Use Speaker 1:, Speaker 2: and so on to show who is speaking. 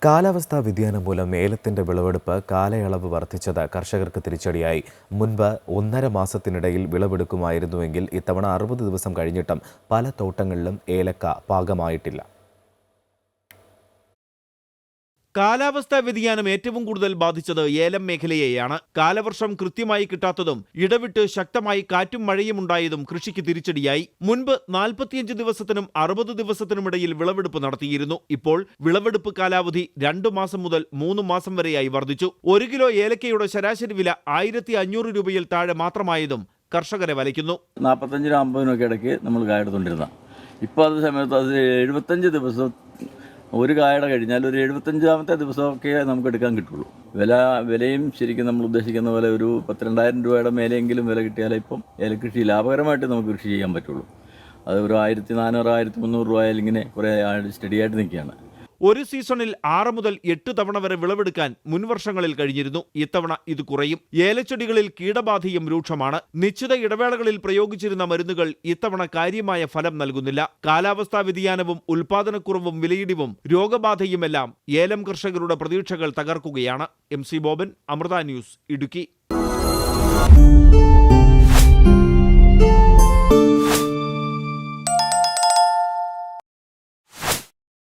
Speaker 1: കാലാവസ്ഥാ വ്യതിയാനം മൂലം ഏലത്തിന്റെ വിളവെടുപ്പ് കാലയളവ് വർദ്ധിച്ചത് കർഷകർക്ക് തിരിച്ചടിയായി. മുൻപ് 1.5 മാസത്തിനിടയിൽ വിളവെടുക്കുമായിരുന്നുവെങ്കിൽ ഇത്തവണ 60 ദിവസം കഴിഞ്ഞിട്ടും പല തോട്ടങ്ങളിലും ഏലക്ക പാകമായിട്ടില്ല.
Speaker 2: കാലാവസ്ഥാ വ്യതിയാനം ഏറ്റവും കൂടുതൽ ബാധിച്ചത് ഏലം മേഖലയെയാണ്. കാലവർഷം കൃത്യമായി കിട്ടാത്തതും ഇടവിട്ട് ശക്തമായി കാറ്റും മഴയും ഉണ്ടായതും കൃഷിക്ക് തിരിച്ചടിയായി. മുൻപ് 45 ദിവസത്തിനും 60 ദിവസത്തിനുമിടയിൽ വിളവെടുപ്പ് നടത്തിയിരുന്നു. ഇപ്പോൾ വിളവെടുപ്പ് കാലാവധി 2 മാസം മുതൽ 3 മാസം വരെയായി വർദ്ധിച്ചു. 1 കിലോ ഏലക്കയുടെ ശരാശരി വില 1500 രൂപയിൽ താഴെ മാത്രമായതും കർഷകരെ വലയ്ക്കുന്നു.
Speaker 3: 45-50 ഇടയ്ക്ക് നമ്മൾ കായെടുത്തുകൊണ്ടിരുന്ന ഇപ്പോൾ അത് സമയത്ത് അത് 75 ദിവസം ഒരു കായയുടെ കഴിഞ്ഞാൽ ഒരു 75-ാമത്തെ ദിവസമൊക്കെ നമുക്ക് എടുക്കാൻ കിട്ടുള്ളൂ. വിലയും ശരിക്കും നമ്മൾ ഉദ്ദേശിക്കുന്ന പോലെ ഒരു 12,000 രൂപയുടെ മേലെയെങ്കിലും വില കിട്ടിയാലേ ഇപ്പം ഏലകൃഷി ലാഭകരമായിട്ട് നമുക്ക് കൃഷി ചെയ്യാൻ പറ്റുള്ളൂ. അത് ഒരു 1400-1300 രൂപയിൽ ഇങ്ങനെ കുറേ സ്റ്റഡിയായിട്ട് നിൽക്കുകയാണ്.
Speaker 2: ഒരു സീസണിൽ 6 മുതൽ 8 തവണ വരെ വിളവെടുക്കാൻ മുൻവർഷങ്ങളിൽ കഴിഞ്ഞിരുന്നു. ഇത്തവണ ഇത് കുറയും. ഏലച്ചെടികളിൽ കീടബാധയും രൂക്ഷമാണ്. നിശ്ചിത ഇടവേളകളിൽ പ്രയോഗിച്ചിരുന്ന മരുന്നുകൾ ഇത്തവണ കാര്യമായ ഫലം നൽകുന്നില്ല. കാലാവസ്ഥാ വ്യതിയാനവും ഉൽപാദനക്കുറവും വിലയിടിവും രോഗബാധയുമെല്ലാം ഏലം കർഷകരുടെ പ്രതീക്ഷകൾ തകർക്കുകയാണ്. MC Boban, Amrita News, Idukki.